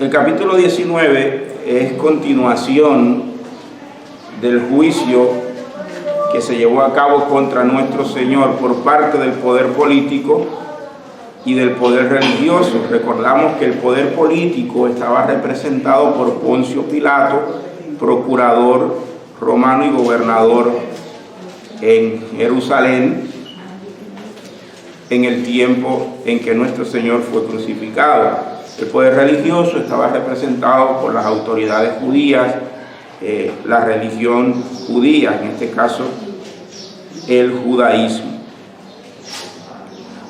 El capítulo 19 es continuación del juicio que se llevó a cabo contra nuestro Señor por parte del poder político y del poder religioso. Recordamos que el poder político estaba representado por Poncio Pilato, procurador romano y gobernador en Jerusalén en el tiempo en que nuestro Señor fue crucificado. El poder religioso estaba representado por las autoridades judías, la religión judía, en este caso el judaísmo.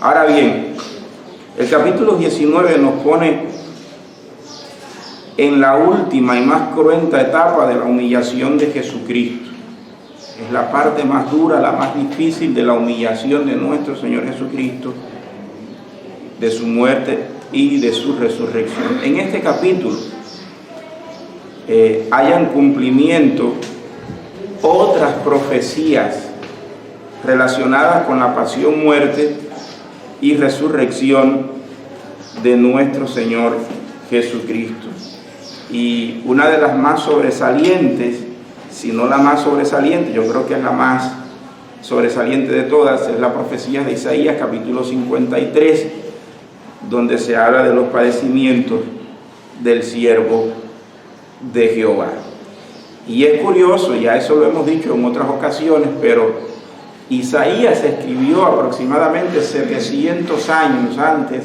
Ahora bien, el capítulo 19 nos pone en la última y más cruenta etapa de la humillación de Jesucristo. Es la parte más dura, la más difícil de la humillación de nuestro Señor Jesucristo, de su muerte y de su resurrección. En este capítulo hayan cumplimiento otras profecías relacionadas con la pasión, muerte y resurrección de nuestro Señor Jesucristo. Y una de las más sobresalientes, si no la más sobresaliente, yo creo que es la más sobresaliente de todas, es la profecía de Isaías, capítulo 53, donde se habla de los padecimientos del siervo de Jehová. Y es curioso, ya eso lo hemos dicho en otras ocasiones, pero Isaías escribió aproximadamente 700 años antes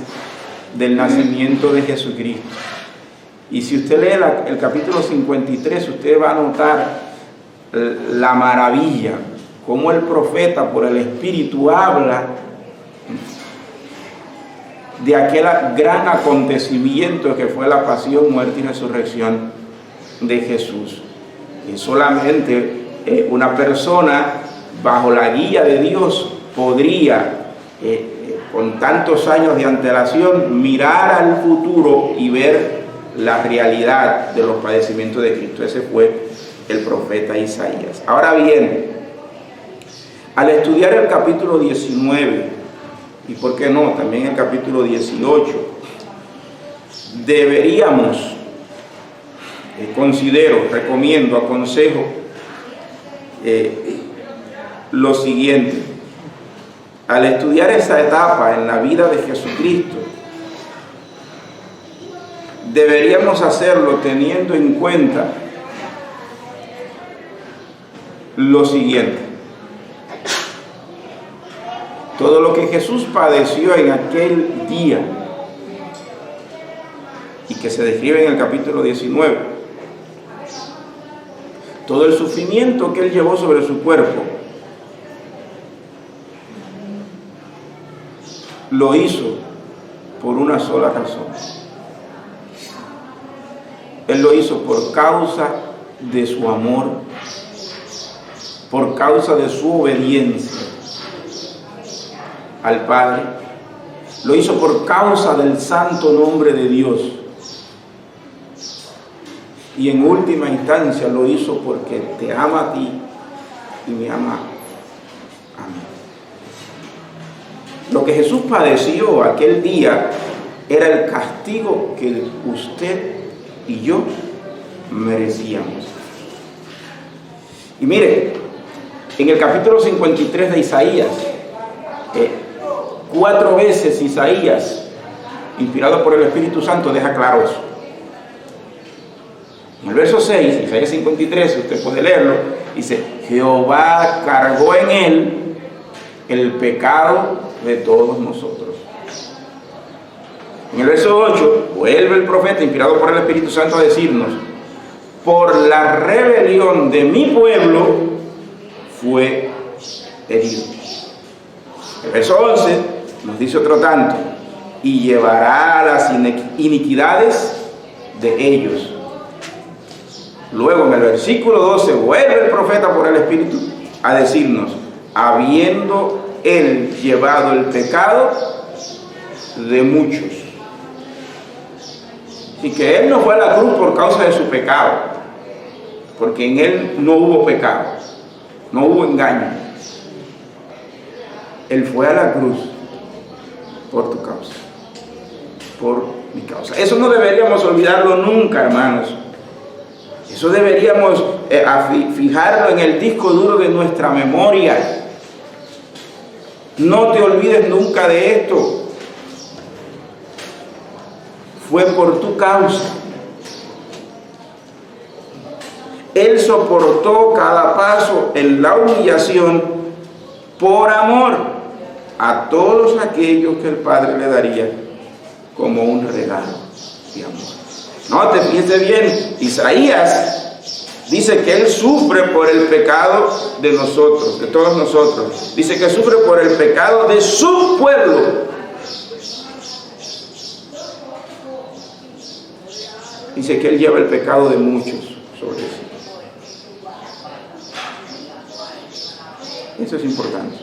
del nacimiento de Jesucristo. Y si usted lee el capítulo 53, usted va a notar la maravilla, cómo el profeta por el Espíritu habla de aquel gran acontecimiento que fue la pasión, muerte y resurrección de Jesús. Y solamente una persona bajo la guía de Dios podría, con tantos años de antelación, mirar al futuro y ver la realidad de los padecimientos de Cristo. Ese fue el profeta Isaías. Ahora bien, al estudiar el capítulo 19, y por qué no, también el capítulo 18, deberíamos, recomiendo, aconsejo lo siguiente. Al estudiar esa etapa en la vida de Jesucristo, deberíamos hacerlo teniendo en cuenta lo siguiente: todo lo que Jesús padeció en aquel día y que se describe en el capítulo 19, todo el sufrimiento que Él llevó sobre su cuerpo, lo hizo por una sola razón. Él lo hizo por causa de su amor, por causa de su obediencia al Padre. Lo hizo por causa del santo nombre de Dios. Y en última instancia lo hizo porque te ama a ti y me ama a mí. Lo que Jesús padeció aquel día era el castigo que usted y yo merecíamos. Y mire, en el capítulo 53 de Isaías, 4 veces Isaías, inspirado por el Espíritu Santo, deja claro eso. En el verso 6, Isaías 53, usted puede leerlo, dice: Jehová cargó en él el pecado de todos nosotros. En el verso 8, vuelve el profeta, inspirado por el Espíritu Santo, a decirnos: por la rebelión de mi pueblo fue herido. El verso 11 nos dice otro tanto: y llevará las iniquidades de ellos. Luego en el versículo 12 vuelve el profeta por el Espíritu a decirnos: habiendo él llevado el pecado de muchos. Y que él no fue a la cruz por causa de su pecado, porque en él no hubo pecado, no hubo engaño. Él fue a la cruz por tu causa, por mi causa. Eso no deberíamos olvidarlo nunca, hermanos. Eso deberíamos fijarlo en el disco duro de nuestra memoria. No te olvides nunca de esto. Fue por tu causa. Él soportó cada paso en la humillación por amor a todos aquellos que el Padre le daría como un regalo de amor. No, te fíjese bien, Isaías dice que Él sufre por el pecado de nosotros, de todos nosotros. Dice que sufre por el pecado de su pueblo. Dice que Él lleva el pecado de muchos sobre sí. Eso es importante.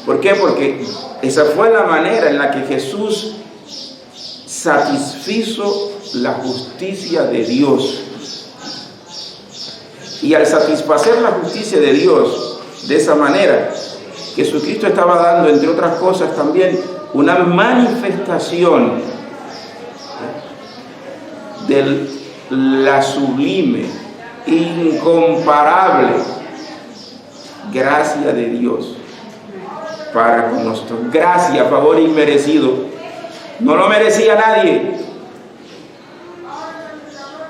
¿Por qué? Porque esa fue la manera en la que Jesús satisfizo la justicia de Dios. Y al satisfacer la justicia de Dios de esa manera, Jesucristo estaba dando, entre otras cosas, también una manifestación de la sublime, incomparable gracia de Dios para con nosotros. Gracia, favor inmerecido. No lo merecía nadie.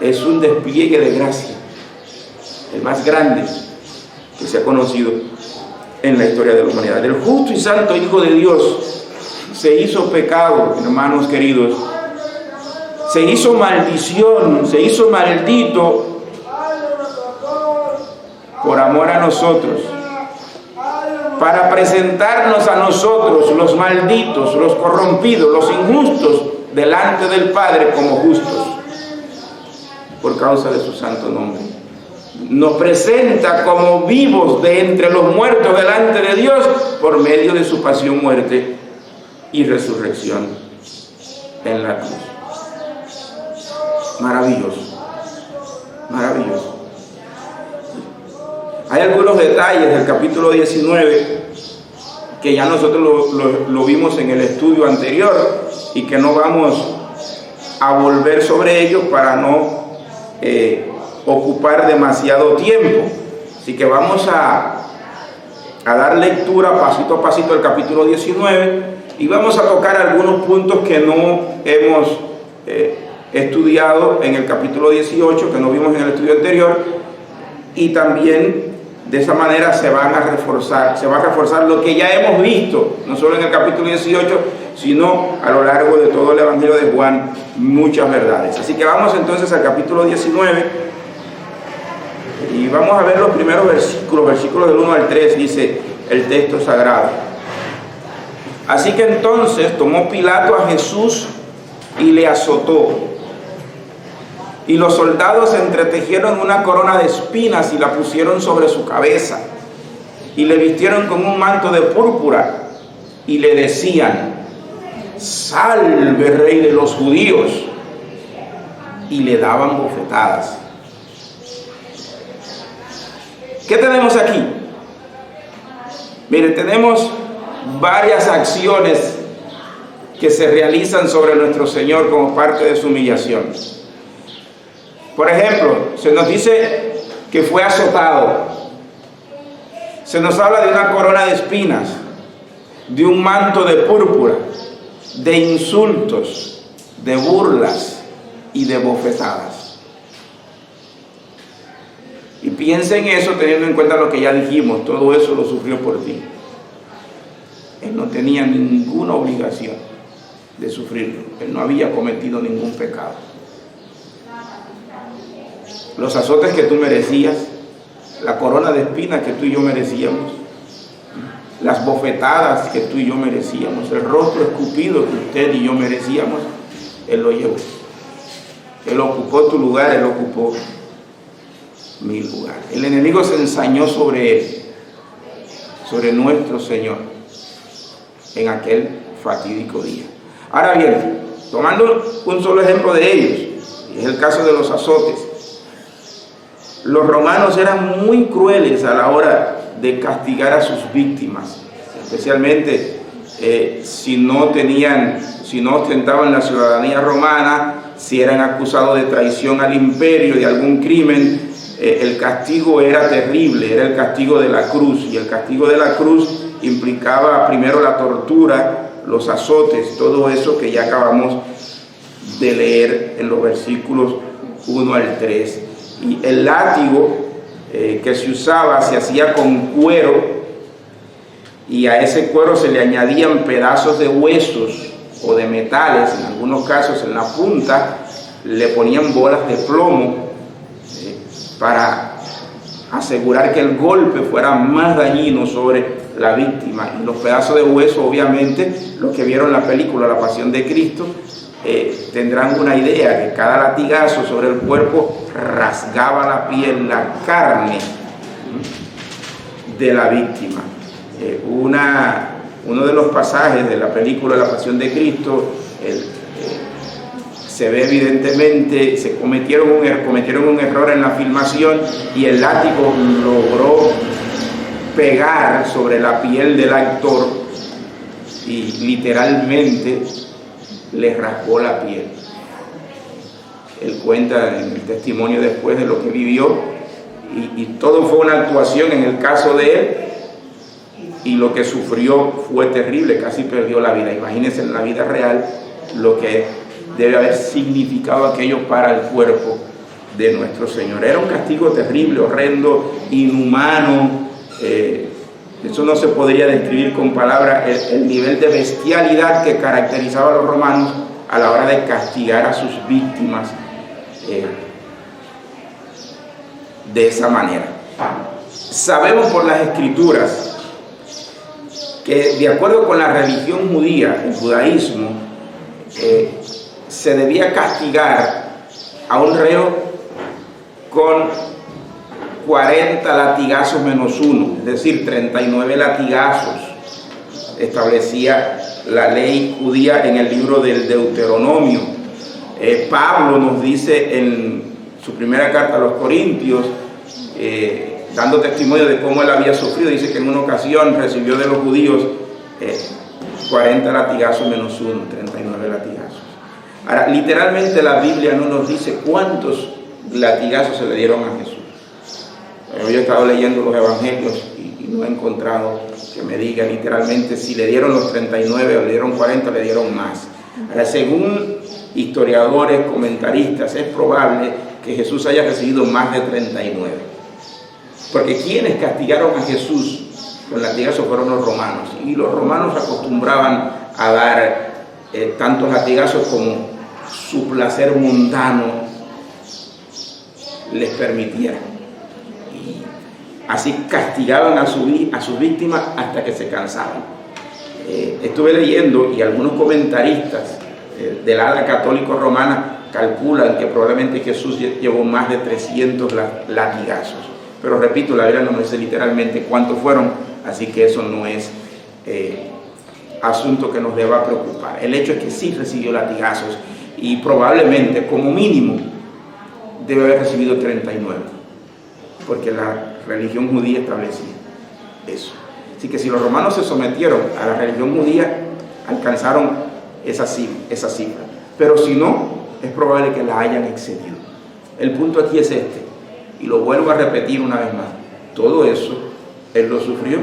Es un despliegue de gracia, el más grande que se ha conocido en la historia de la humanidad. El justo y santo Hijo de Dios se hizo pecado, hermanos queridos. Se hizo maldición, se hizo maldito por amor a nosotros, para presentarnos a nosotros, los malditos, los corrompidos, los injustos, delante del Padre como justos, por causa de su santo nombre. Nos presenta como vivos de entre los muertos delante de Dios por medio de su pasión, muerte y resurrección en la cruz. Maravilloso, maravilloso. Hay algunos detalles del capítulo 19 que ya nosotros lo vimos en el estudio anterior y que no vamos a volver sobre ellos para no ocupar demasiado tiempo. Así que vamos a dar lectura pasito a pasito al capítulo 19 y vamos a tocar algunos puntos que no hemos estudiado en el capítulo 18, que no vimos en el estudio anterior, y también de esa manera se va a reforzar lo que ya hemos visto, no solo en el capítulo 18, sino a lo largo de todo el Evangelio de Juan, muchas verdades. Así que vamos entonces al capítulo 19 y vamos a ver los primeros versículos del 1 al 3, dice el texto sagrado. Así que entonces tomó Pilato a Jesús y le azotó. Y los soldados entretejieron una corona de espinas y la pusieron sobre su cabeza. Y le vistieron con un manto de púrpura y le decían: «Salve, Rey de los judíos». Y le daban bofetadas. ¿Qué tenemos aquí? Mire, tenemos varias acciones que se realizan sobre nuestro Señor como parte de su humillación. Por ejemplo, se nos dice que fue azotado. Se nos habla de una corona de espinas, de un manto de púrpura, de insultos, de burlas y de bofetadas. Y piensa en eso teniendo en cuenta lo que ya dijimos, todo eso lo sufrió por ti. Él no tenía ninguna obligación de sufrirlo. Él no había cometido ningún pecado. Los azotes que tú merecías, la corona de espinas que tú y yo merecíamos, las bofetadas que tú y yo merecíamos, el rostro escupido que usted y yo merecíamos, Él lo llevó. Él ocupó tu lugar, Él ocupó mi lugar. El enemigo se ensañó sobre Él, sobre nuestro Señor, en aquel fatídico día. Ahora bien, tomando un solo ejemplo de ellos, y es el caso de los azotes, los romanos eran muy crueles a la hora de castigar a sus víctimas, especialmente si no ostentaban la ciudadanía romana, si eran acusados de traición al imperio, de algún crimen, el castigo era terrible, era el castigo de la cruz, y el castigo de la cruz implicaba primero la tortura, los azotes, todo eso que ya acabamos de leer en los versículos 1 al 3. Y el látigo que se usaba se hacía con cuero, y a ese cuero se le añadían pedazos de huesos o de metales, en algunos casos en la punta le ponían bolas de plomo para asegurar que el golpe fuera más dañino sobre la víctima. Y los pedazos de hueso, obviamente, los que vieron la película La Pasión de Cristo tendrán una idea que cada latigazo sobre el cuerpo rasgaba la piel, la carne de la víctima. Uno de los pasajes de la película La Pasión de Cristo, se ve evidentemente, se cometieron un error en la filmación, y el látigo logró pegar sobre la piel del actor y literalmente le rasgó la piel. Él cuenta en el testimonio después de lo que vivió, y todo fue una actuación en el caso de él, y lo que sufrió fue terrible, casi perdió la vida. Imagínense en la vida real lo que debe haber significado aquello para el cuerpo de nuestro Señor. Era un castigo terrible, horrendo, inhumano. Eso no se podría describir con palabras, el nivel de bestialidad que caracterizaba a los romanos a la hora de castigar a sus víctimas de esa manera. Sabemos por las Escrituras que, de acuerdo con la religión judía, el judaísmo, se debía castigar a un reo con 40 latigazos menos uno, es decir, 39 latigazos, establecía la ley judía en el libro del Deuteronomio. Pablo nos dice en su primera carta a los Corintios, dando testimonio de cómo él había sufrido, dice que en una ocasión recibió de los judíos 40 latigazos menos uno, 39 latigazos. Ahora, literalmente la Biblia no nos dice cuántos latigazos se le dieron a Jesús. Yo he estado leyendo los evangelios y no he encontrado que me diga literalmente si le dieron los 39 o le dieron 40 o le dieron más. Ahora, según historiadores, comentaristas, es probable que Jesús haya recibido más de 39. Porque quienes castigaron a Jesús con latigazos fueron los romanos. Y los romanos acostumbraban a dar tantos latigazos como su placer mundano les permitiera. Y así castigaban a sus víctimas hasta que se cansaban. Estuve leyendo, y algunos comentaristas del ala católico romana calculan que probablemente Jesús llevó más de 300 latigazos. Pero repito, la Biblia no me dice literalmente cuántos fueron, así que eso no es asunto que nos deba preocupar. El hecho es que sí recibió latigazos, y probablemente, como mínimo, debe haber recibido 39, porque la religión judía establecía eso. Así que si los romanos se sometieron a la religión judía, alcanzaron esa cifra. Pero si no, es probable que la hayan excedido. El punto aquí es este, y lo vuelvo a repetir una vez más. Todo eso Él lo sufrió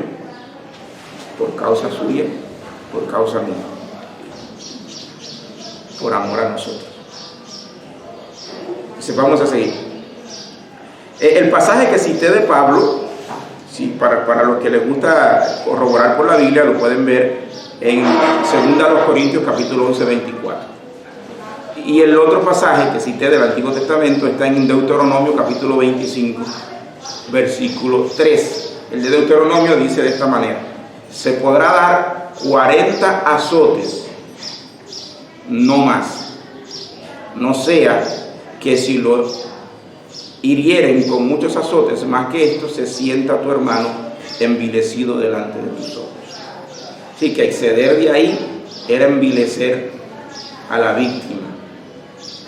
por causa suya, por causa mía, por amor a nosotros. Entonces vamos a seguir. El pasaje que cité de Pablo, sí, para los que les gusta corroborar por la Biblia, lo pueden ver en 2 Corintios capítulo 11, 24. Y el otro pasaje que cité del Antiguo Testamento está en Deuteronomio capítulo 25, versículo 3. El de Deuteronomio dice de esta manera: se podrá dar 40 azotes, no más, no sea que si lo hirieren con muchos azotes más que esto, se sienta tu hermano envilecido delante de tus ojos. Así que exceder de ahí era envilecer a la víctima,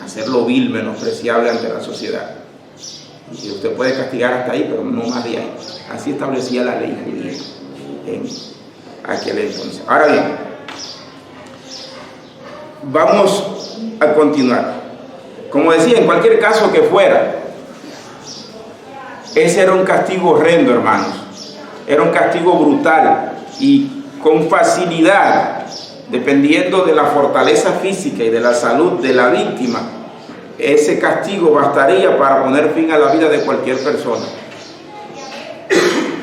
hacerlo vil, menospreciable ante la sociedad. Y usted puede castigar hasta ahí, pero no más de ahí. Así establecía la ley judía en aquel entonces. Ahora bien, Vamos a continuar. Como decía, en cualquier caso que fuera, ese era un castigo horrendo, hermanos. Era un castigo brutal y con facilidad, dependiendo de la fortaleza física y de la salud de la víctima, ese castigo bastaría para poner fin a la vida de cualquier persona.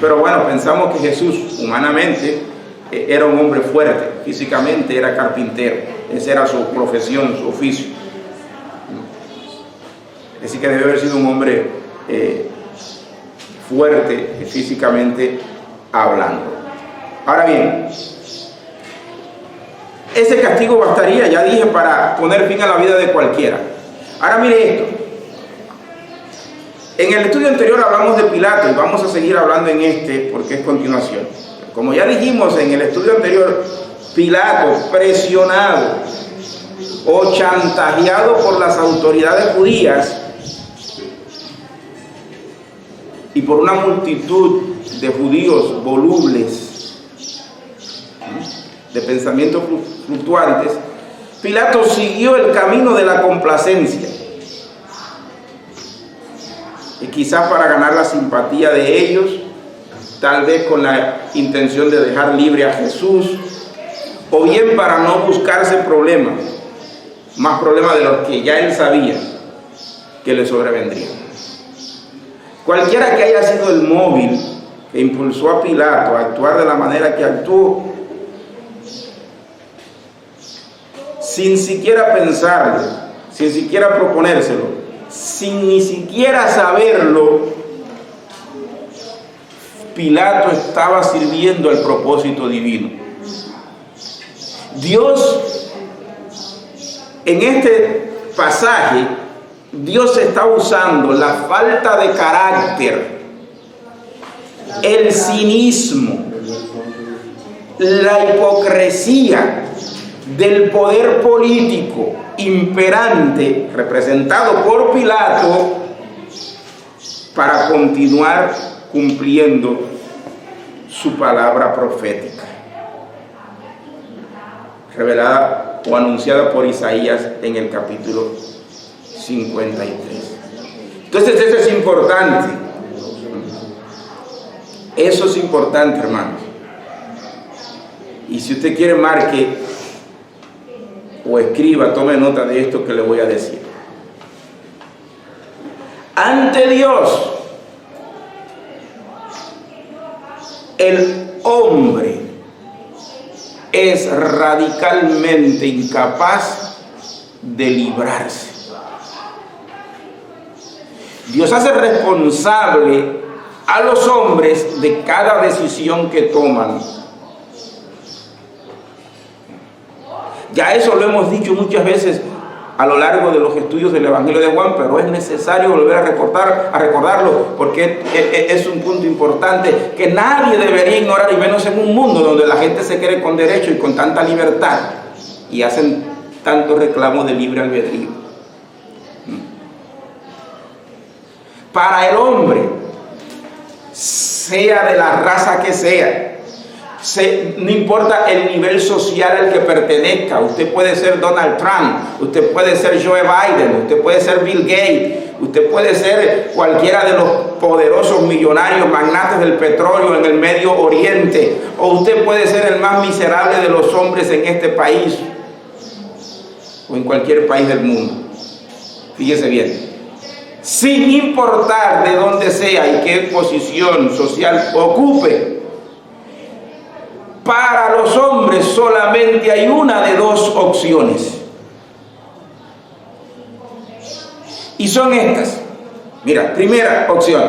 Pero bueno, pensamos que Jesús, humanamente, era un hombre fuerte, físicamente era carpintero, esa era su profesión, su oficio. Así que debe haber sido un hombre fuerte, físicamente hablando. Ahora bien, ese castigo bastaría, ya dije, para poner fin a la vida de cualquiera. Ahora mire esto. En el estudio anterior hablamos de Pilato y vamos a seguir hablando en este porque es continuación. Como ya dijimos en el estudio anterior, Pilato, presionado o chantajeado por las autoridades judías y por una multitud de judíos volubles, de pensamientos fluctuantes, Pilato siguió el camino de la complacencia. Y quizás para ganar la simpatía de ellos, tal vez con la intención de dejar libre a Jesús, o bien para no buscarse problemas, más problemas de los que ya él sabía que le sobrevendrían. Cualquiera que haya sido el móvil que impulsó a Pilato a actuar de la manera que actuó, sin siquiera pensarlo, sin siquiera proponérselo, sin ni siquiera saberlo, Pilato estaba sirviendo al propósito divino. Dios, en este pasaje, Dios está usando la falta de carácter, el cinismo, la hipocresía del poder político imperante representado por Pilato para continuar cumpliendo su palabra profética revelada o anunciada por Isaías en el capítulo 53. Entonces eso es importante. Eso es importante, hermanos. Y si usted quiere, marque o escriba, tome nota de esto que le voy a decir. Ante Dios, el hombre es radicalmente incapaz de librarse. Dios hace responsable a los hombres de cada decisión que toman. Ya eso lo hemos dicho muchas veces a lo largo de los estudios del Evangelio de Juan, pero es necesario volver a recordarlo porque es un punto importante que nadie debería ignorar, y menos en un mundo donde la gente se cree con derecho y con tanta libertad y hacen tanto reclamo de libre albedrío. Para el hombre, sea de la raza que sea, no importa el nivel social al que pertenezca, usted puede ser Donald Trump, usted puede ser Joe Biden, usted puede ser Bill Gates, usted puede ser cualquiera de los poderosos millonarios magnates del petróleo en el Medio Oriente, o usted puede ser el más miserable de los hombres en este país o en cualquier país del mundo. Fíjese bien, sin importar de dónde sea y qué posición social ocupe, para los hombres solamente hay una de dos opciones. Y son estas. Mira, primera opción.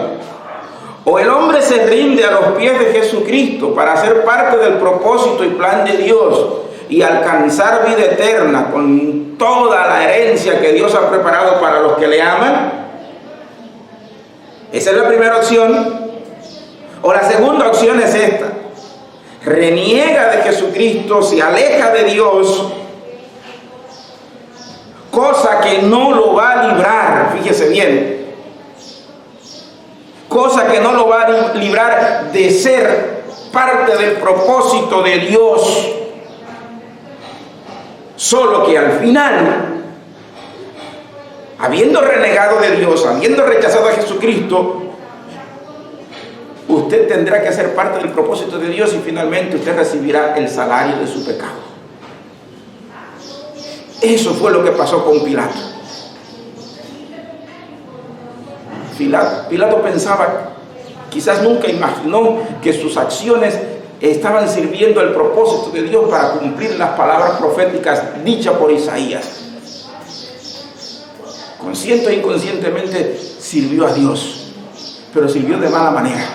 O el hombre se rinde a los pies de Jesucristo para ser parte del propósito y plan de Dios y alcanzar vida eterna con toda la herencia que Dios ha preparado para los que le aman. Esa es la primera opción. O la segunda opción es esta. Reniega de Jesucristo, se aleja de Dios, cosa que no lo va a librar, fíjese bien, cosa que no lo va a librar de ser parte del propósito de Dios. Solo que al final, habiendo renegado de Dios, habiendo rechazado a Jesucristo, usted tendrá que ser parte del propósito de Dios y finalmente usted recibirá el salario de su pecado. Eso fue lo que pasó con Pilato. Pilato pensaba, quizás nunca imaginó que sus acciones estaban sirviendo el propósito de Dios para cumplir las palabras proféticas dichas por Isaías. Consciente e inconscientemente sirvió a Dios, pero sirvió de mala manera,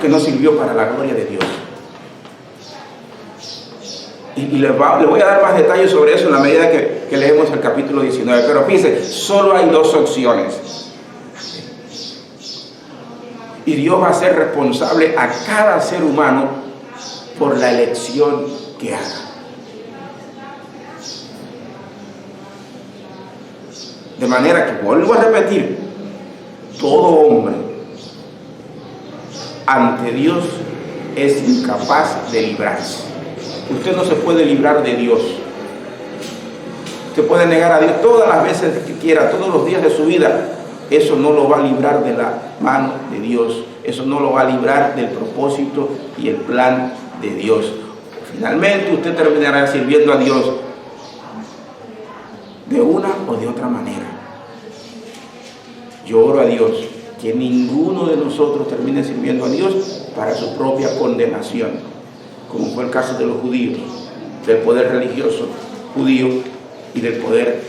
que no sirvió para la gloria de Dios. Y le voy a dar más detalles sobre eso en la medida que leemos el capítulo 19. Pero fíjense, solo hay dos opciones. Y Dios va a ser responsable a cada ser humano por la elección que haga. De manera que, vuelvo a repetir, todo hombre ante Dios es incapaz de librarse. Usted no se puede librar de Dios. Usted puede negar a Dios todas las veces que quiera, todos los días de su vida. Eso no lo va a librar de la mano de Dios. Eso no lo va a librar del propósito y el plan de Dios. Finalmente usted terminará sirviendo a Dios de una o de otra manera. Yo oro a Dios que ninguno de nosotros termine sirviendo a Dios para su propia condenación, como fue el caso de los judíos, del poder religioso judío y del poder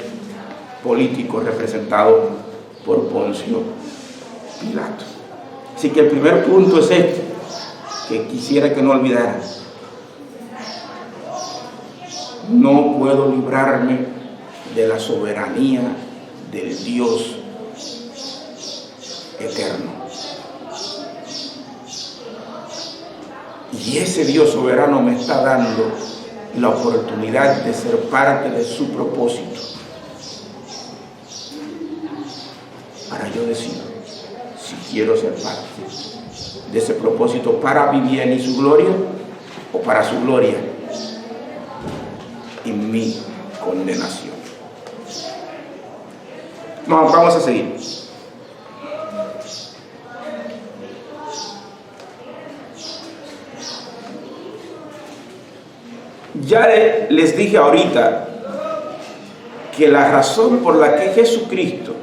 político representado por Poncio Pilato. Así que el primer punto es este, que quisiera que no olvidaran. No puedo librarme de la soberanía del Dios eterno. Y ese Dios soberano me está dando la oportunidad de ser parte de su propósito. Para yo decir si quiero ser parte de ese propósito para mi bien y su gloria, o para su gloria y mi condenación. Vamos a seguir. Ya les dije ahorita que la razón por la que Jesucristo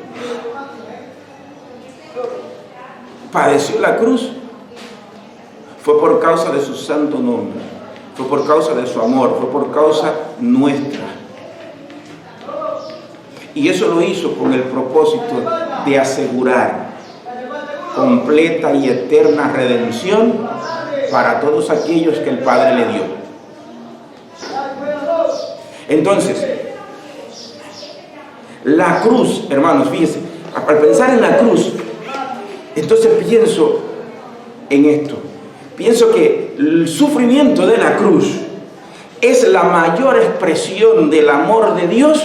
padeció la cruz fue por causa de su santo nombre, fue por causa de su amor, fue por causa nuestra. Y eso lo hizo con el propósito de asegurar completa y eterna redención para todos aquellos que el Padre le dio. Entonces, la cruz, hermanos, fíjense, al pensar en la cruz, entonces pienso en esto. Pienso que el sufrimiento de la cruz es la mayor expresión del amor de Dios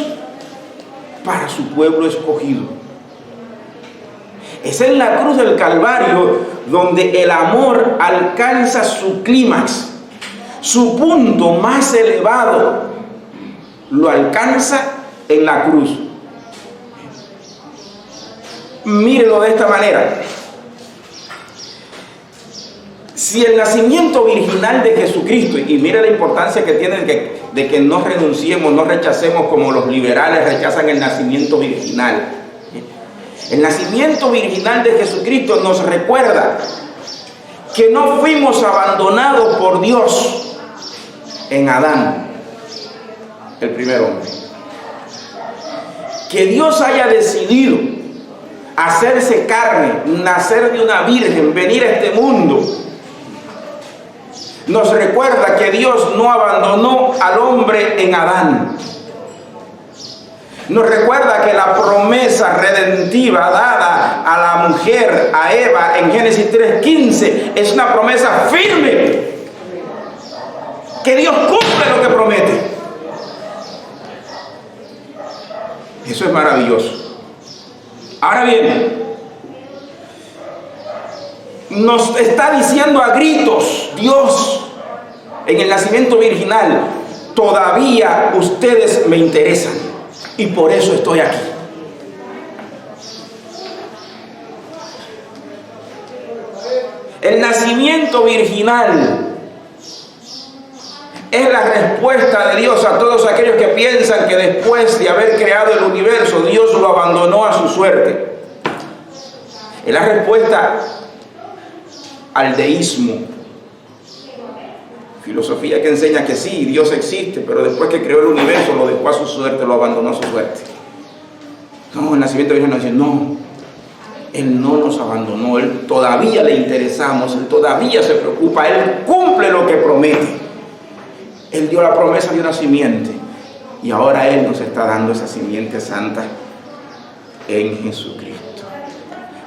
para su pueblo escogido. Es en la cruz del Calvario donde el amor alcanza su clímax, su punto más elevado. Lo alcanza en la cruz. Mírelo de esta manera. Si el nacimiento virginal de Jesucristo, y mire la importancia que tiene de que no renunciemos, no rechacemos como los liberales rechazan el nacimiento virginal. El nacimiento virginal de Jesucristo nos recuerda que no fuimos abandonados por Dios en Adán, el primer hombre. Que Dios haya decidido hacerse carne, nacer de una virgen, venir a este mundo, nos recuerda que Dios no abandonó al hombre en Adán. Nos recuerda que la promesa redentiva dada a la mujer, a Eva, en Génesis 3:15, es una promesa firme. Que Dios cumple lo que promete. Eso es maravilloso. Ahora bien, nos está diciendo a gritos Dios en el nacimiento virginal todavía ustedes me interesan y por eso estoy aquí. El nacimiento virginal es la respuesta de Dios a todos aquellos que piensan que después de haber creado el universo, Dios lo abandonó a su suerte. Es la respuesta al deísmo, filosofía que enseña que sí, Dios existe, pero después que creó el universo lo dejó a su suerte, lo abandonó a su suerte. No, el nacimiento virginal dice, no, Él no nos abandonó, Él todavía le interesamos, Él todavía se preocupa, Él cumple lo que promete. Él dio la promesa de una simiente y ahora Él nos está dando esa simiente santa en Jesucristo.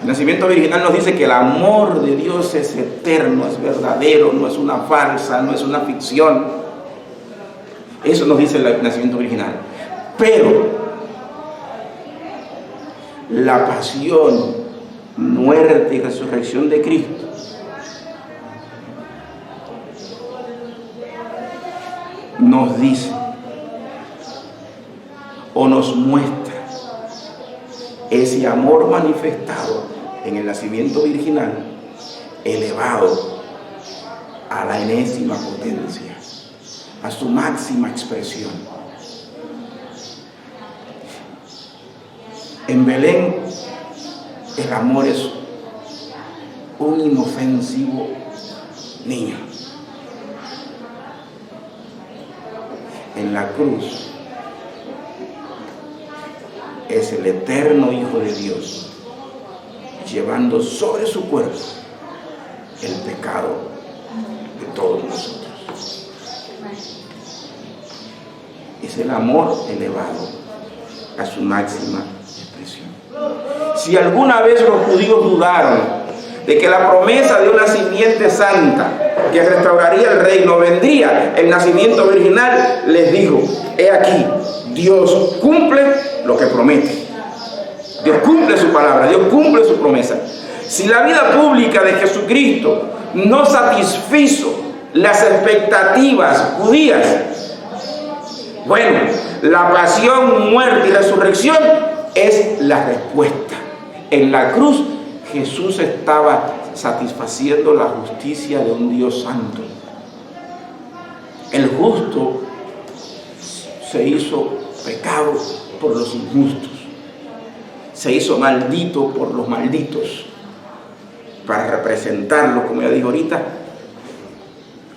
El nacimiento virginal nos dice que el amor de Dios es eterno, es verdadero, no es una farsa, no es una ficción. Eso nos dice el nacimiento virginal. Pero la pasión, muerte y resurrección de Cristo nos dice o nos muestra ese amor manifestado en el nacimiento virginal, elevado a la enésima potencia, a su máxima expresión. En Belén el amor es un inofensivo niño. En la cruz es el eterno Hijo de Dios llevando sobre su cuerpo el pecado de todos nosotros. Es el amor elevado a su máxima expresión. Si alguna vez los judíos dudaron de que la promesa de una simiente santa que restauraría el reino vendría el nacimiento virginal, les digo, he aquí, Dios cumple lo que promete. Dios cumple su palabra, Dios cumple su promesa. Si la vida pública de Jesucristo no satisfizo las expectativas judías, bueno, la pasión, muerte y resurrección es la respuesta. En la cruz Jesús estaba satisfaciendo la justicia de un Dios santo. El justo se hizo pecado por los injustos, se hizo maldito por los malditos, para representarlo, como ya dije ahorita,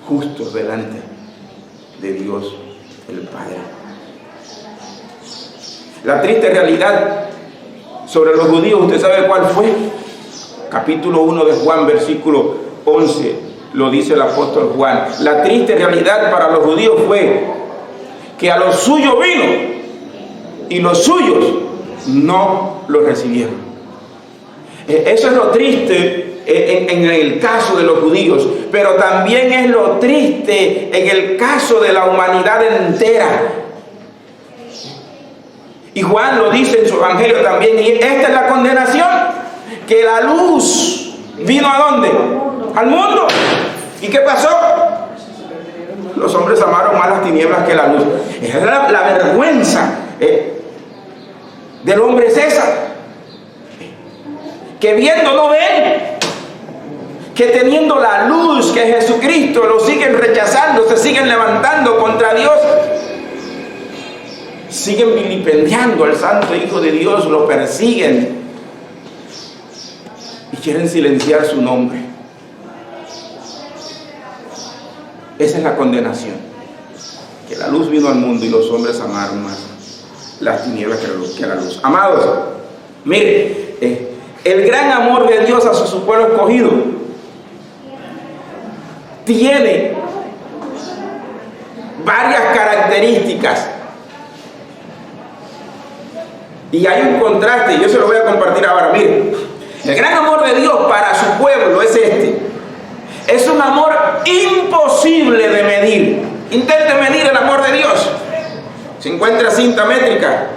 justos delante de Dios el Padre. La triste realidad sobre los judíos, ¿usted sabe cuál fue? Capítulo 1 de Juan, versículo 11, lo dice el apóstol Juan. La triste realidad para los judíos fue que a los suyos vino y los suyos no lo recibieron. Eso es lo triste en el caso de los judíos, pero también es lo triste en el caso de la humanidad entera. Y Juan lo dice en su evangelio también, y esta es la condenación, que la luz vino ¿a dónde? Al mundo. ¿Y qué pasó? Los hombres amaron más las tinieblas que la luz. Esa es la vergüenza del hombre es esa, que viendo no ven, que teniendo la luz que es Jesucristo lo siguen rechazando, se siguen levantando contra Dios, siguen vilipendiando al santo Hijo de Dios, lo persiguen y quieren silenciar su nombre. Esa es la condenación, que la luz vino al mundo y los hombres amaron más las tinieblas que la luz. Amados, mire, el gran amor de Dios hacia su pueblo escogido tiene varias características. Y hay un contraste, y yo se lo voy a compartir ahora. Mire, el gran amor de Dios para su pueblo es este. Es un amor imposible de medir. Intente medir el amor de Dios. Si encuentra cinta métrica,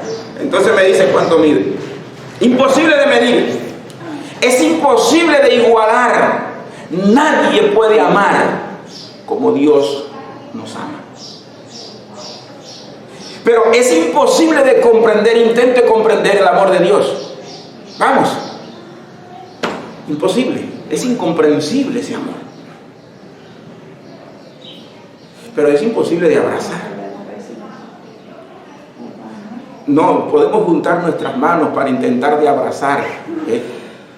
entonces me dice cuánto mide. Imposible de medir. Es imposible de igualar. Nadie puede amar como Dios nos ama. Pero es imposible de comprender, intente comprender el amor de Dios. Vamos. Imposible. Es incomprensible ese amor. Pero es imposible de abrazar. No, podemos juntar nuestras manos para intentar de abrazar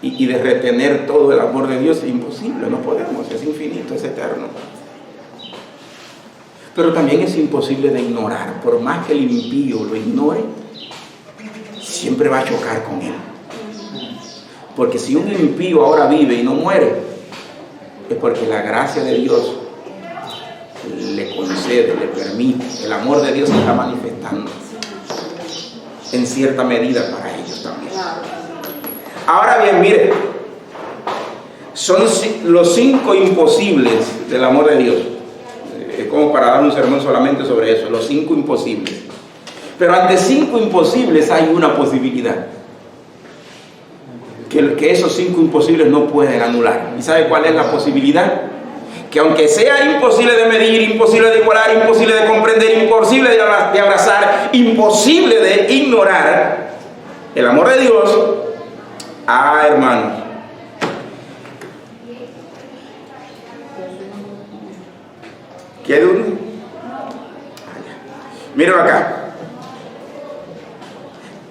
y de retener todo el amor de Dios. Es imposible, no podemos, es infinito, es eterno. Pero también es imposible de ignorar. Por más que el impío lo ignore, siempre va a chocar con él. Porque si un impío ahora vive y no muere, es porque la gracia de Dios le concede, le permite. El amor de Dios se está manifestando en cierta medida para ellos también. Ahora bien, mire, son los 5 imposibles del amor de Dios. Es como para dar un sermón solamente sobre eso, los 5 imposibles. Pero ante 5 imposibles hay una posibilidad. Que esos 5 imposibles no pueden anular. ¿Y sabe cuál es la posibilidad? Que aunque sea imposible de medir, imposible de igualar, imposible de comprender, imposible de abrazar, imposible de ignorar, el amor de Dios, hermanos, ¿qué duda? Miren acá.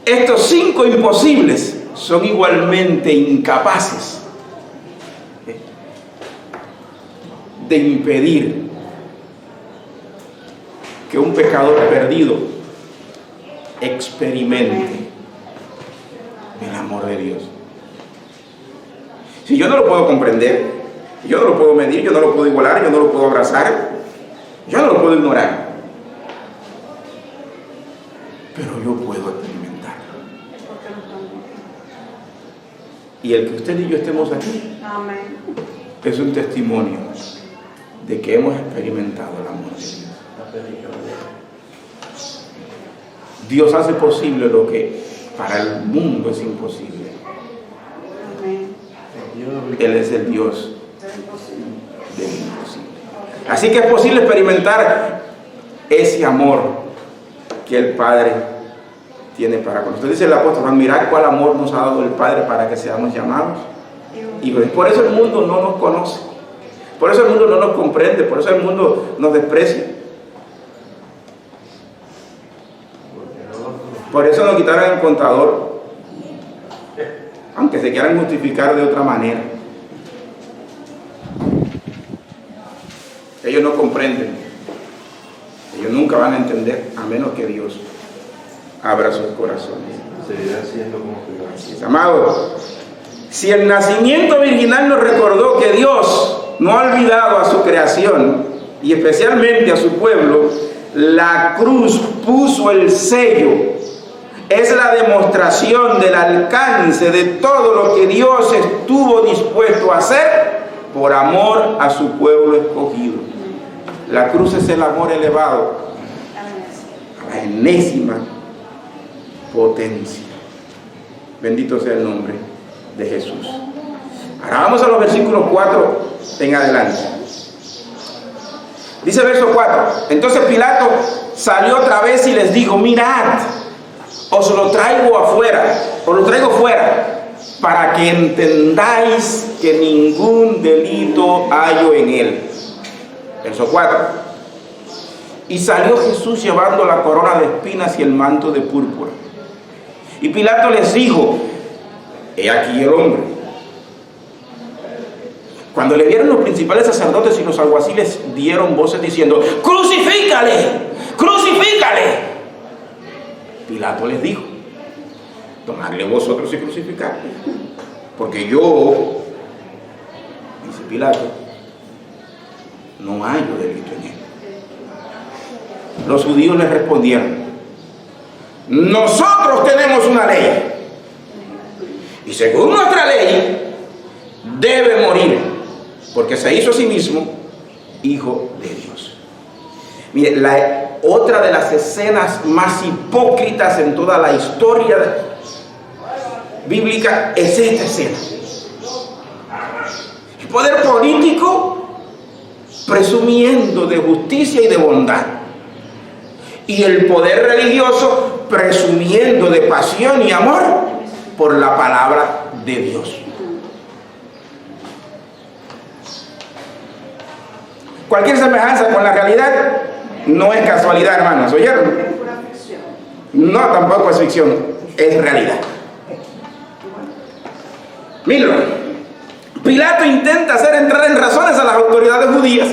Estos 5 imposibles son igualmente incapaces de impedir que un pecador perdido experimente el amor de Dios. Si yo no lo puedo comprender, yo no lo puedo medir, yo no lo puedo igualar, yo no lo puedo abrazar, yo no lo puedo ignorar, pero yo puedo experimentarlo. Y el que usted y yo estemos aquí, amén, es un testimonio de que hemos experimentado el amor de Dios. Dios hace posible lo que para el mundo es imposible. Él es el Dios del imposible. Así que es posible experimentar ese amor que el Padre tiene para con nosotros. Dice el apóstol Juan, mirad cuál amor nos ha dado el Padre para que seamos llamados. Y por eso el mundo no nos conoce. Por eso el mundo no nos comprende. Por eso el mundo nos desprecia. Por eso nos quitaron el contador, aunque se quieran justificar de otra manera. Ellos no comprenden. Ellos nunca van a entender, a menos que Dios abra sus corazones. Seguirá siendo como que amado, si el nacimiento virginal nos recordó que Dios no ha olvidado a su creación y especialmente a su pueblo, la cruz puso el sello. Es la demostración del alcance de todo lo que Dios estuvo dispuesto a hacer por amor a su pueblo escogido. La cruz es el amor elevado a la enésima potencia. Bendito sea el nombre de Jesús. Ahora vamos a los versículos 4 en adelante. Dice verso 4. Entonces Pilato salió otra vez y les dijo, mirad, os lo traigo afuera, os lo traigo fuera, para que entendáis que ningún delito hallo en él. Verso 4. Y salió Jesús llevando la corona de espinas y el manto de púrpura. Y Pilato les dijo, he aquí el hombre. Cuando le vieron los principales sacerdotes y los alguaciles, dieron voces diciendo, ¡crucifícale! ¡Crucifícale! Pilato les dijo, tomadle vosotros y crucificadle, porque yo, dice Pilato, no hallo delito en él. Los judíos les respondieron, nosotros tenemos una ley, y según nuestra ley, debe morir, porque se hizo a sí mismo hijo de Dios. Mire, otra de las escenas más hipócritas en toda la historia bíblica es esta escena. El poder político presumiendo de justicia y de bondad, y el poder religioso presumiendo de pasión y amor por la palabra de Dios. Cualquier semejanza con la realidad no es casualidad, hermanos, ¿oyeron? No, tampoco es ficción, es realidad. Mira, Pilato intenta hacer entrar en razones a las autoridades judías.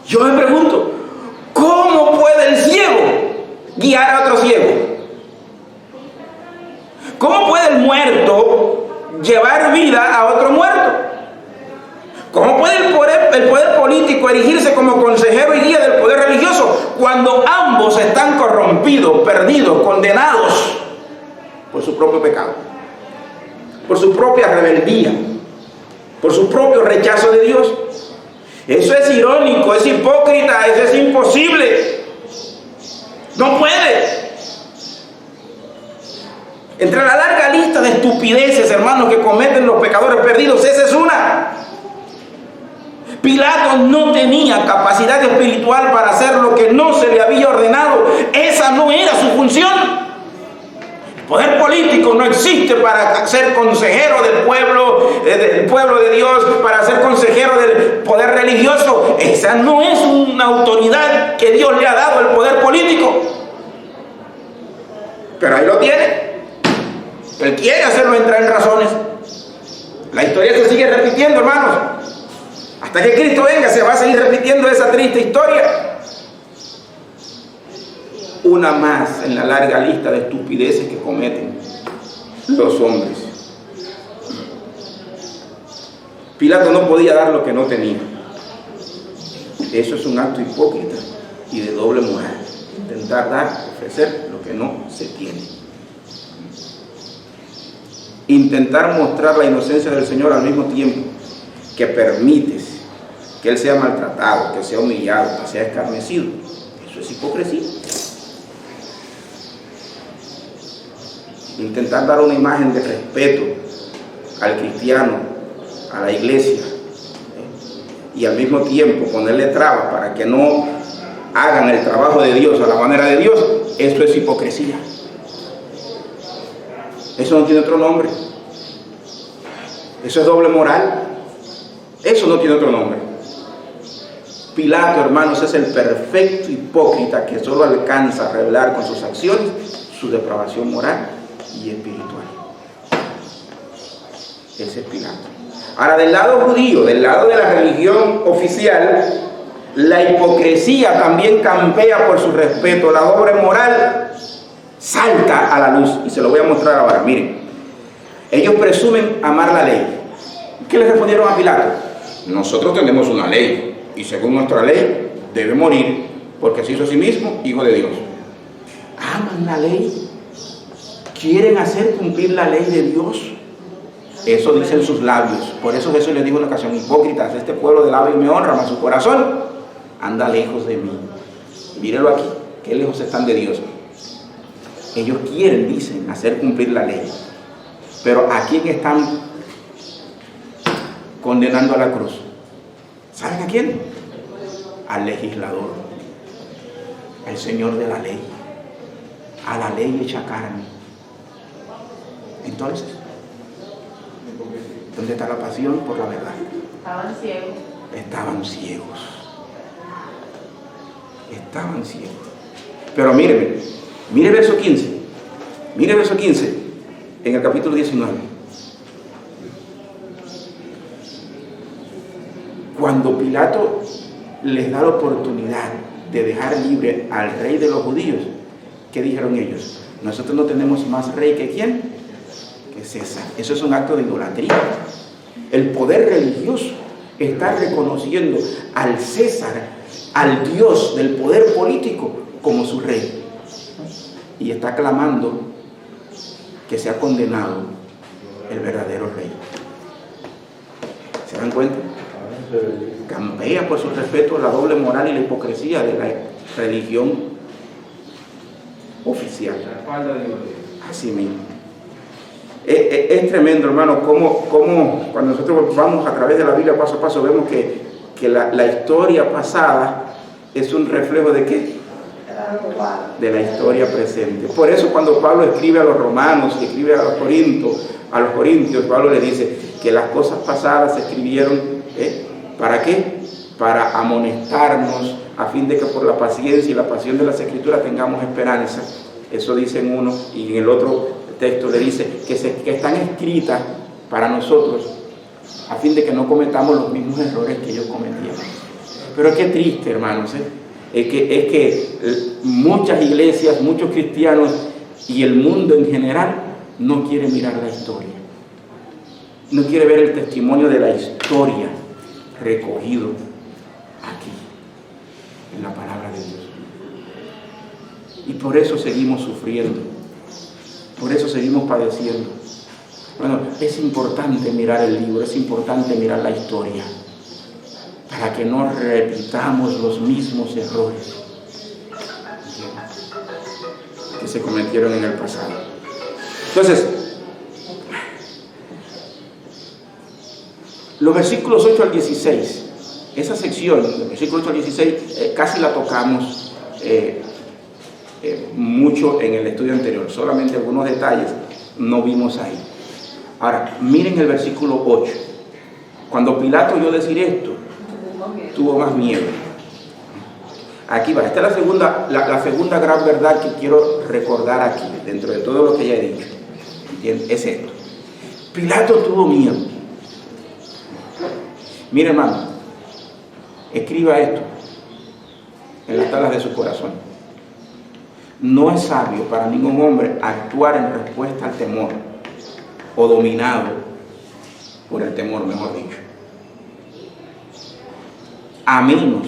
Yo me pregunto, ¿cómo puede el ciego guiar a otro ciego? ¿Cómo puede el muerto llevar vida a otro muerto? ¿Cómo puede el poder político erigirse como consejero y guía del poder religioso cuando ambos están corrompidos, perdidos, condenados por su propio pecado, por su propia rebeldía, por su propio rechazo de Dios? Eso es irónico, es hipócrita, eso es imposible. No puede. Entre la larga lista de estupideces, hermanos, que cometen los pecadores perdidos, esa es una. Pilato no tenía capacidad espiritual para hacer lo que no se le había ordenado. Esa no era su función. El poder político no existe para ser consejero del pueblo de Dios, para ser consejero del poder religioso. Esa no es una autoridad que Dios le ha dado al poder político. Pero ahí lo tiene. Él quiere hacerlo entrar en razones. La historia se sigue repitiendo, hermanos. Hasta que Cristo venga se va a seguir repitiendo esa triste historia. Una más en la larga lista de estupideces que cometen los hombres. Pilato no podía dar lo que no tenía. Eso es un acto hipócrita y de doble moral. Intentar dar, ofrecer lo que no se tiene. Intentar mostrar la inocencia del Señor al mismo tiempo que permites que Él sea maltratado, que sea humillado, que sea escarnecido. Eso es hipocresía. Intentar dar una imagen de respeto al cristiano, a la iglesia, y al mismo tiempo ponerle trabas para que no hagan el trabajo de Dios a la manera de Dios, eso es hipocresía. Eso no tiene otro nombre. Eso es doble moral. Eso no tiene otro nombre. Pilato, hermanos, es el perfecto hipócrita que solo alcanza a revelar con sus acciones su depravación moral y espiritual. Ese es Pilato. Ahora, del lado judío, del lado de la religión oficial, la hipocresía también campea por su respeto. La doble moral salta a la luz, y se lo voy a mostrar ahora. Miren, ellos presumen amar la ley. ¿Qué le respondieron a Pilato? Nosotros tenemos una ley, y según nuestra ley debe morir, porque se hizo a sí mismo hijo de Dios. ¿Aman la ley? ¿Quieren hacer cumplir la ley de Dios? Eso dicen sus labios. Por eso Jesús les dijo en una ocasión: hipócritas, este pueblo de labios me honra, mas su corazón anda lejos de mí. Mírenlo aquí, qué lejos están de Dios. Ellos quieren, dicen, hacer cumplir la ley, pero ¿a quién están condenando a la cruz? ¿Saben a quién? Al legislador, al Señor de la ley, a la ley hecha carne. Entonces, ¿dónde está la pasión por la verdad? Estaban ciegos. Estaban ciegos. Estaban ciegos. Pero mire verso 15. Mire verso 15 en el capítulo 19. Cuando Pilato les da la oportunidad de dejar libre al rey de los judíos, ¿qué dijeron ellos? Nosotros no tenemos más rey que ¿quién? Que César. Eso es un acto de idolatría. El poder religioso está reconociendo al César, al Dios del poder político, como su rey, y está clamando que sea condenado el verdadero rey. ¿Se dan cuenta? Campea por su respeto la doble moral y la hipocresía de la religión oficial. Así mismo. Es tremendo, hermano, cómo cuando nosotros vamos a través de la Biblia paso a paso vemos que la historia pasada es un reflejo ¿de qué? De la historia presente. Por eso cuando Pablo escribe a los romanos y escribe a los corintios, Pablo le dice que las cosas pasadas se escribieron, ¿para qué? Para amonestarnos, a fin de que por la paciencia y la pasión de las Escrituras tengamos esperanza. Eso dice en uno, y en el otro texto le dice que están escritas para nosotros, a fin de que no cometamos los mismos errores que ellos cometieron. Pero qué triste, hermanos, es que muchas iglesias, muchos cristianos y el mundo en general no quiere mirar la historia. No quiere ver el testimonio de la historia recogido aquí, en la palabra de Dios. Y por eso seguimos sufriendo. Por eso seguimos padeciendo. Bueno, es importante mirar el libro, es importante mirar la historia, para que no repitamos los mismos errores que se cometieron en el pasado. Entonces, los versículos 8 al 16, esa sección, del versículo 8 al 16, casi la tocamos mucho en el estudio anterior, solamente algunos detalles no vimos ahí. Ahora, miren el versículo 8. Cuando Pilato oyó decir esto, tuvo más miedo. Aquí va, esta es la segunda gran verdad que quiero recordar aquí, dentro de todo lo que ya he dicho. ¿Entiendes? Es esto. Pilato tuvo miedo. Mire, hermano, escriba esto en las tablas de su corazón. No es sabio para ningún hombre actuar en respuesta al temor, o dominado por el temor, mejor dicho, a menos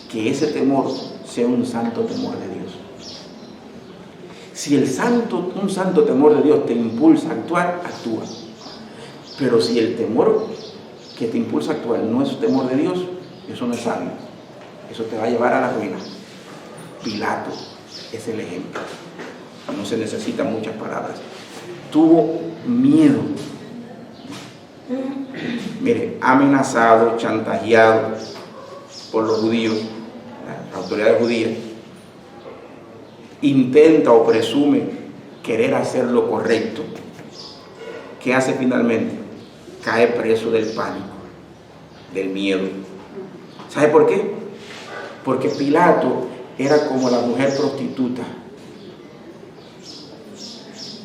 que ese temor sea un santo temor de Dios. Si un santo temor de Dios te impulsa a actuar, actúa. Pero si el temor que te impulsa a actuar no es temor de Dios, eso no es sabio. Eso te va a llevar a la ruina. Pilato es el ejemplo. No se necesitan muchas palabras. Tuvo miedo. Mire, amenazado, chantajeado por los judíos, las autoridades judías, intenta o presume querer hacer lo correcto. ¿Qué hace finalmente? Cae preso del pánico, del miedo. ¿Sabe por qué? Porque Pilato era como la mujer prostituta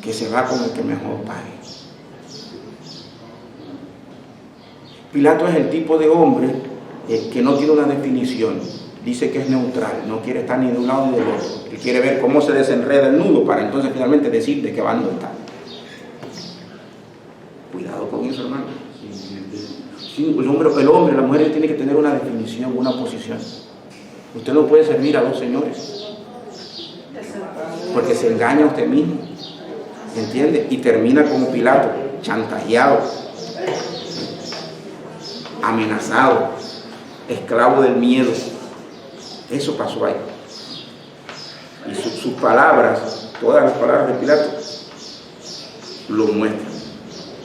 que se va con el que mejor pague. Pilato es el tipo de hombre que no tiene una definición. Dice que es neutral, no quiere estar ni de un lado ni del otro. Él quiere ver cómo se desenreda el nudo para entonces finalmente decir de qué bando está. Cuidado con eso, hermano. Sí, el hombre, la mujer tiene que tener una definición, una posición. Usted no puede servir a dos señores, porque se engaña a usted mismo, ¿entiende? Y termina como Pilato, chantajeado, amenazado, esclavo del miedo. Eso pasó ahí. Y sus palabras, todas las palabras de Pilato, lo muestran.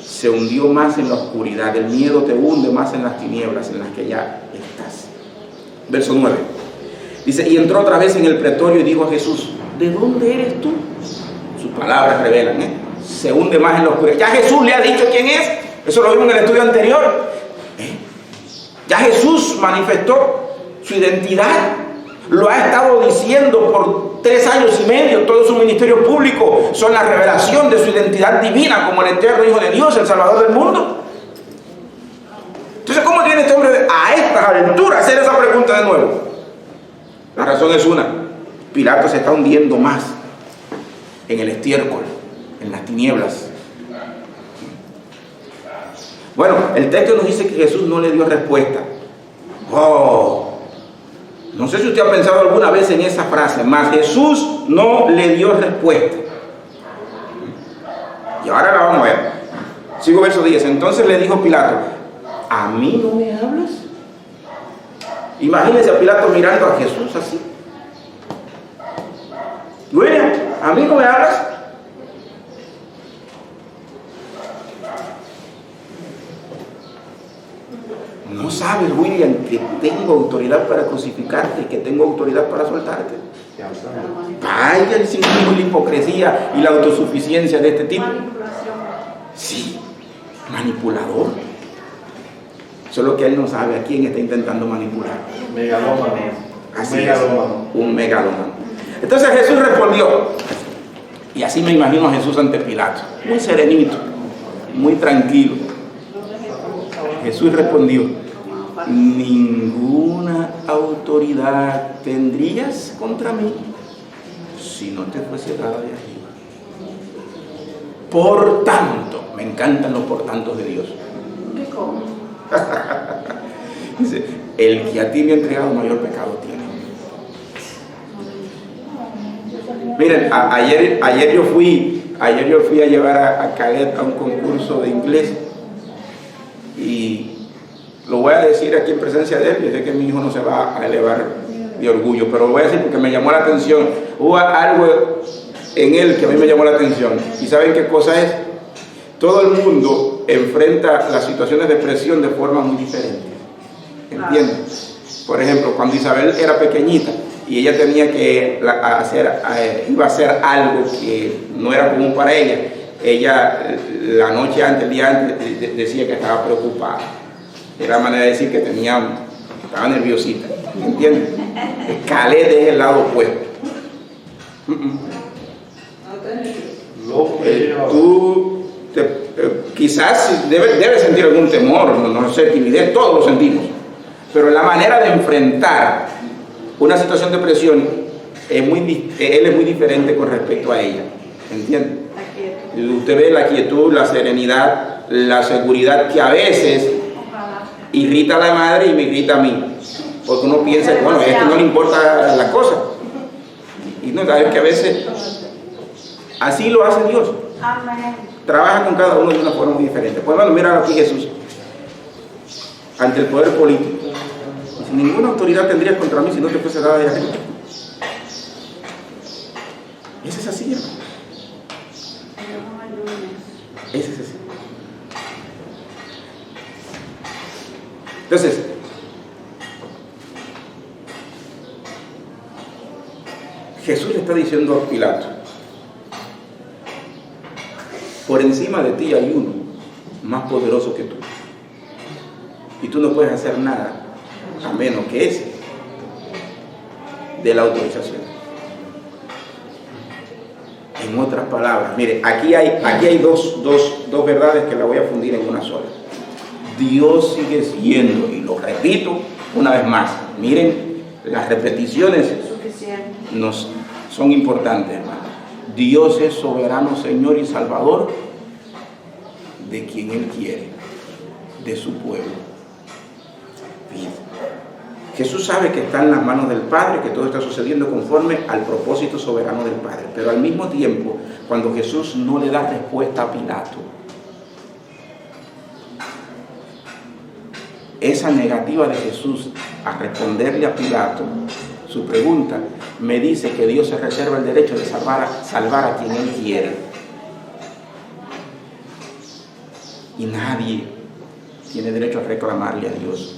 Se hundió más en la oscuridad. El miedo te hunde más en las tinieblas en las que ya estás. Verso 9. Dice, y entró otra vez en el pretorio y dijo a Jesús, ¿de dónde eres tú? Sus palabras revelan, se hunde más en la oscuridad. Ya Jesús le ha dicho quién es. Eso lo vimos en el estudio anterior. Ya Jesús manifestó su identidad. Lo ha estado diciendo por 3 años y medio. Todo su ministerio público son la revelación de su identidad divina como el eterno Hijo de Dios, el Salvador del mundo. Entonces, ¿cómo tiene este hombre a estas alturas hacer esa pregunta de nuevo? La razón es una. Pilato se está hundiendo más en el estiércol, en las tinieblas. Bueno, el texto nos dice que Jesús no le dio respuesta. No sé si usted ha pensado alguna vez en esa frase, mas Jesús no le dio respuesta. Y ahora la vamos a ver. Sigo verso 10. Entonces le dijo Pilato, ¿a mí no me hablas? Imagínense a Pilato mirando a Jesús así. William, ¿a mí no me hablas? No sabe sabes, William, que tengo autoridad para crucificarte, que tengo autoridad para soltarte. Vaya el cinismo y la hipocresía y la autosuficiencia de este tipo. Sí, manipulador. Solo que él no sabe a quién está intentando manipular. Megalómano. Así es, un megalómano. Entonces Jesús respondió, y así me imagino a Jesús ante Pilato, muy serenito, muy tranquilo. Jesús respondió: ninguna autoridad tendrías contra mí si no te fuese dada de arriba. Por tanto, me encantan los por tantos de Dios. Dice, el que a ti me ha entregado mayor pecado tiene. Miren, ayer yo fui a llevar a Caleb a un concurso de inglés, y lo voy a decir aquí en presencia de él. Yo sé que mi hijo no se va a elevar de orgullo, pero lo voy a decir porque me llamó la atención. Hubo algo en él que a mí me llamó la atención. ¿Y saben qué cosa es? Todo el mundo enfrenta las situaciones de presión de forma muy diferente. ¿Entienden? Por ejemplo, cuando Isabel era pequeñita y ella tenía que iba a hacer algo que no era común para ella la noche antes, el día antes, decía que estaba preocupada. Era la manera de decir que estaba nerviosita. ¿Entiendes? Caleb es el lado opuesto. Tú quizás debes sentir algún temor, no sé, timidez, todos lo sentimos. Pero la manera de enfrentar una situación de presión, él es muy diferente con respecto a ella. ¿Entiende? Usted ve la quietud, la serenidad, la seguridad que a veces irrita a la madre y me irrita a mí. Porque uno piensa que, bueno, a este no le importa la cosa. Y no, sabes que a veces así lo hace Dios. Trabaja con cada uno de una forma muy diferente. Pues bueno, mira aquí Jesús, ante el poder político. Ninguna autoridad tendrías contra mí si no te fuese dada de arriba. Ese es así, hermano. Ese es así. Entonces, Jesús le está diciendo a Pilato: por encima de ti hay uno más poderoso que tú, y tú no puedes hacer nada a menos que ese dé la autorización. En otras palabras, mire, aquí hay dos verdades que la voy a fundir en una sola. Dios sigue siendo, y lo repito una vez más, miren, las repeticiones son importantes, hermano. Dios es soberano, Señor y Salvador de quien Él quiere, de su pueblo. Fíjense. Jesús sabe que está en las manos del Padre, que todo está sucediendo conforme al propósito soberano del Padre. Pero al mismo tiempo, cuando Jesús no le da respuesta a Pilato, esa negativa de Jesús a responderle a Pilato su pregunta, me dice que Dios se reserva el derecho de salvar a quien Él quiere. Y nadie tiene derecho a reclamarle a Dios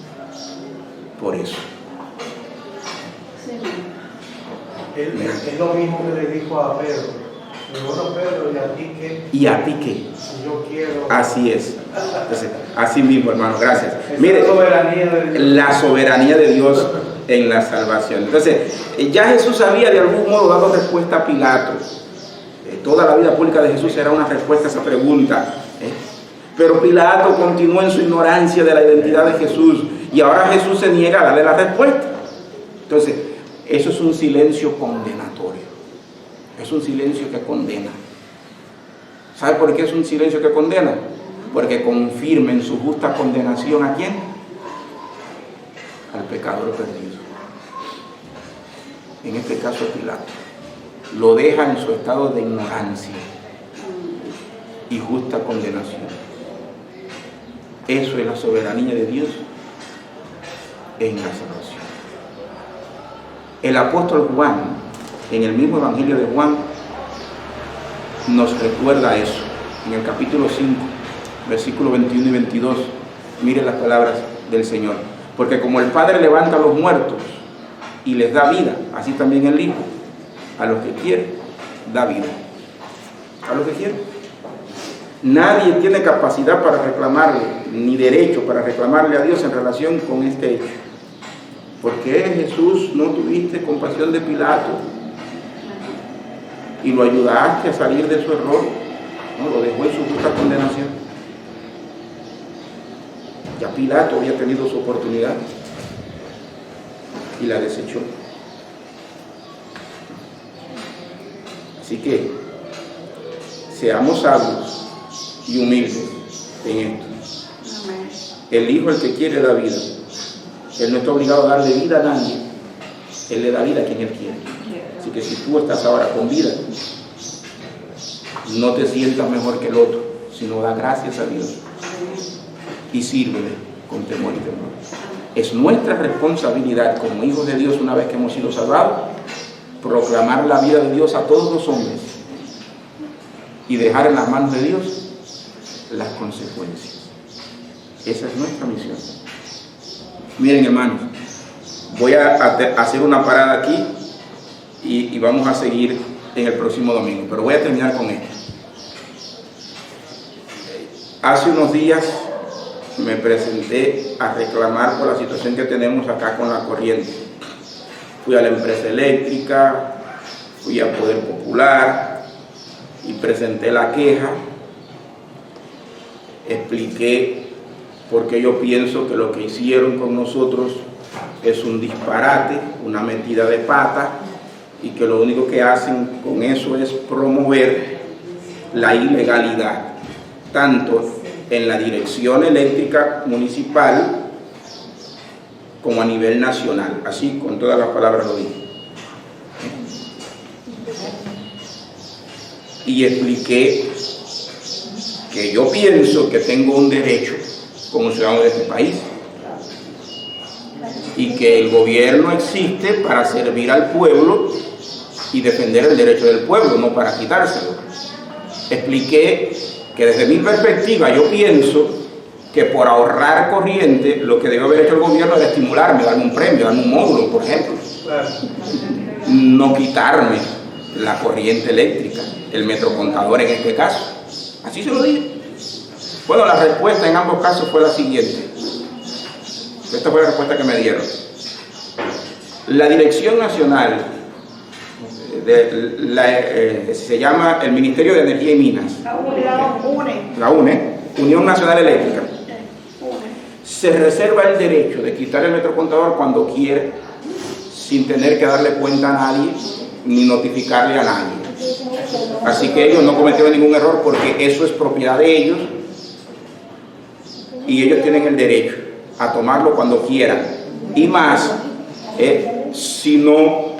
por eso. Es lo mismo que le dijo a Pedro. Bueno, Pedro, ¿y a ti qué? ¿Y a ti qué? Si yo quiero. Así es. Entonces, así mismo, hermano, gracias. Mire, la soberanía de Dios en la salvación. Entonces, ya Jesús había de algún modo dado respuesta a Pilato. Toda la vida pública de Jesús era una respuesta a esa pregunta. Pero Pilato continuó en su ignorancia de la identidad de Jesús, y ahora Jesús se niega a darle la respuesta. Entonces, eso es un silencio condenatorio. Es un silencio que condena. ¿Sabe por qué es un silencio que condena? Porque confirma en su justa condenación ¿a quién? Al pecador perdido. En este caso Pilato. Lo deja en su estado de ignorancia y justa condenación. Eso es la soberanía de Dios en la salvación. El apóstol Juan, en el mismo Evangelio de Juan, nos recuerda eso. En el capítulo 5, versículos 21 y 22, mire las palabras del Señor. Porque como el Padre levanta a los muertos y les da vida, así también el Hijo, a los que quiere, da vida. A los que quiere. Nadie tiene capacidad para reclamarle, ni derecho para reclamarle a Dios en relación con este hecho. ¿Por qué, Jesús, no tuviste compasión de Pilato y lo ayudaste a salir de su error? No, lo dejó en su justa condenación. Ya Pilato había tenido su oportunidad y la desechó. Así que seamos sabios y humildes en esto. El Hijo, el que quiere, da vida. Él no está obligado a darle vida a nadie. Él le da vida a quien Él quiere. Así que si tú estás ahora con vida, no te sientas mejor que el otro, sino da gracias a Dios y sírvele con temor y temor. Es nuestra responsabilidad como hijos de Dios, una vez que hemos sido salvados, proclamar la vida de Dios a todos los hombres y dejar en las manos de Dios las consecuencias. Esa es nuestra misión. Miren, hermanos, voy a hacer una parada aquí y vamos a seguir en el próximo domingo, pero voy a terminar con esto. Hace unos días me presenté a reclamar por la situación que tenemos acá con la corriente. Fui a la empresa eléctrica, fui a Poder Popular y presenté la queja. Expliqué por qué yo pienso que lo que hicieron con nosotros es un disparate, una metida de pata, y que lo único que hacen con eso es promover la ilegalidad, tanto en la dirección eléctrica municipal como a nivel nacional. Así, con todas las palabras lo digo. Y expliqué que yo pienso que tengo un derecho como ciudadano de este país y que el gobierno existe para servir al pueblo y defender el derecho del pueblo, no para quitárselo. Expliqué que desde mi perspectiva yo pienso que por ahorrar corriente lo que debe haber hecho el gobierno es estimularme, darme un premio, darme un módulo, por ejemplo. No quitarme la corriente eléctrica, el metrocontador en este caso. Así se lo dije. Bueno, la respuesta en ambos casos fue la siguiente. Esta fue la respuesta que me dieron. La Dirección Nacional, se llama el Ministerio de Energía y Minas. La UNE, Unión Nacional Eléctrica. Se reserva el derecho de quitar el metrocontador cuando quiere, sin tener que darle cuenta a nadie, ni notificarle a nadie. Así que ellos no cometieron ningún error porque eso es propiedad de ellos y ellos tienen el derecho a tomarlo cuando quieran, y más si no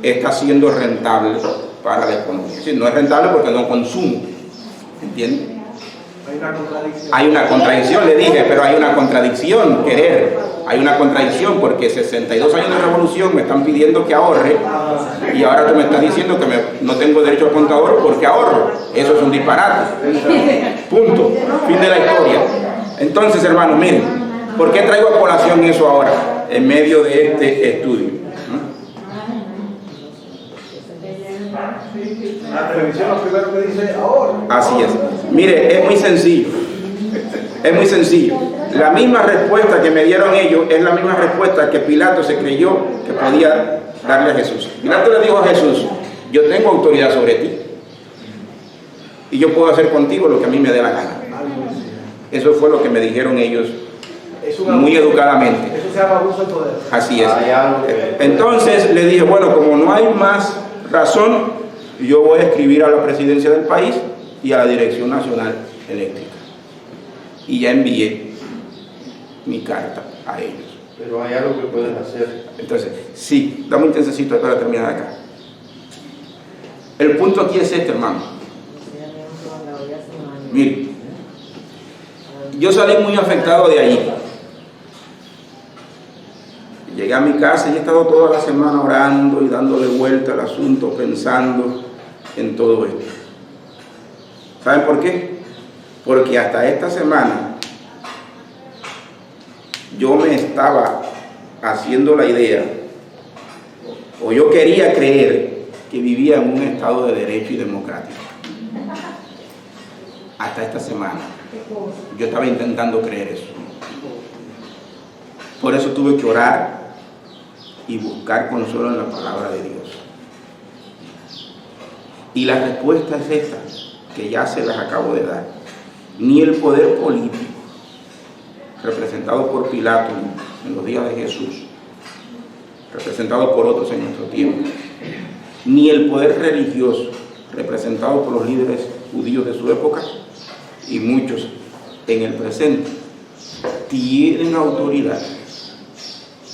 está siendo rentable para la economía. Si no es rentable porque no consumo, ¿entiendes? Hay una contradicción, le dije, pero hay una contradicción, hay una contradicción porque 62 años de revolución me están pidiendo que ahorre y ahora tú me estás diciendo que no tengo derecho al contador porque ahorro. Eso es un disparate. Punto. Fin de la historia. Entonces, hermanos, miren, ¿por qué traigo a colación eso ahora en medio de este estudio? La televisión lo primero que dice ahora. Así es. Mire, es muy sencillo. Es muy sencillo. La misma respuesta que me dieron ellos es la misma respuesta que Pilato se creyó que podía darle a Jesús. Pilato le dijo a Jesús: yo tengo autoridad sobre ti y yo puedo hacer contigo lo que a mí me dé la gana. Eso fue lo que me dijeron ellos muy educadamente. Eso se llama abuso de poder. Así es. Entonces le dije, bueno, como no hay más razón, yo voy a escribir a la presidencia del país y a la Dirección Nacional Eléctrica. Y ya envié mi carta a ellos. Pero hay algo que pueden hacer. Entonces, sí, dame un chancecito para terminar acá. El punto aquí es este, hermano. Mire, yo salí muy afectado de allí. Llegué a mi casa y he estado toda la semana orando y dándole vuelta al asunto, pensando en todo esto. ¿Saben por qué? Porque hasta esta semana yo me estaba haciendo la idea, o yo quería creer que vivía en un estado de derecho y democrático. Hasta esta semana yo estaba intentando creer eso. Por eso tuve que orar y buscar consuelo en la palabra de Dios. Y la respuesta es esta, que ya se las acabo de dar. Ni el poder político, representado por Pilato en los días de Jesús, representado por otros en nuestro tiempo, ni el poder religioso, representado por los líderes judíos de su época, y muchos en el presente, tienen autoridad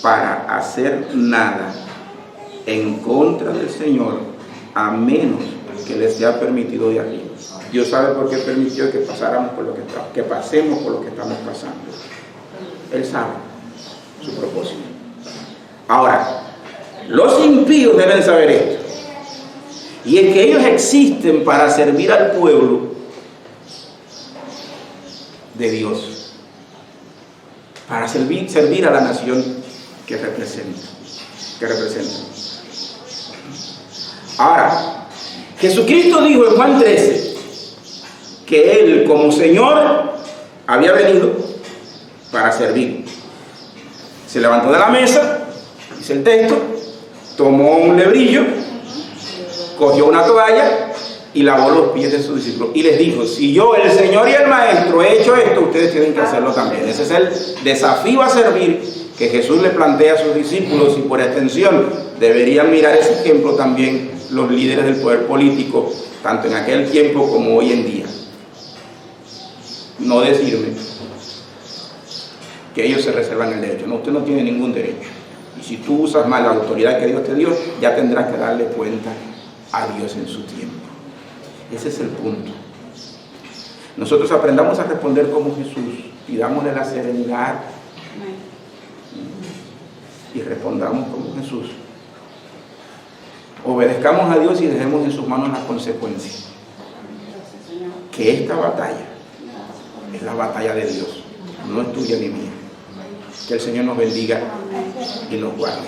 para hacer nada en contra del Señor, a menos que les sea permitido de arriba. Dios sabe por qué permitió que pasáramos por que pasemos por lo que estamos pasando. Él sabe su propósito. Ahora, los impíos deben saber esto, y es que ellos existen para servir al pueblo de Dios, para servir a la nación que representan. Ahora, Jesucristo dijo en Juan 13 que Él como Señor había venido para servir. Se levantó de la mesa, dice el texto, tomó un lebrillo, cogió una toalla y lavó los pies de sus discípulos y les dijo: si yo, el Señor y el Maestro, he hecho esto, ustedes tienen que hacerlo también. Ese es el desafío a servir que Jesús le plantea a sus discípulos, y por extensión deberían mirar ese ejemplo también los líderes del poder político, tanto en aquel tiempo como hoy en día. No decirme que ellos se reservan el derecho. No, usted no tiene ningún derecho. Y si tú usas mal la autoridad que Dios te dio, ya tendrás que darle cuenta a Dios en su tiempo. Ese es el punto. Nosotros aprendamos a responder como Jesús, pidámosle la serenidad y respondamos como Jesús. Obedezcamos a Dios y dejemos en sus manos las consecuencias. Que esta batalla es la batalla de Dios, no es tuya ni mía. Que el Señor nos bendiga y nos guarde.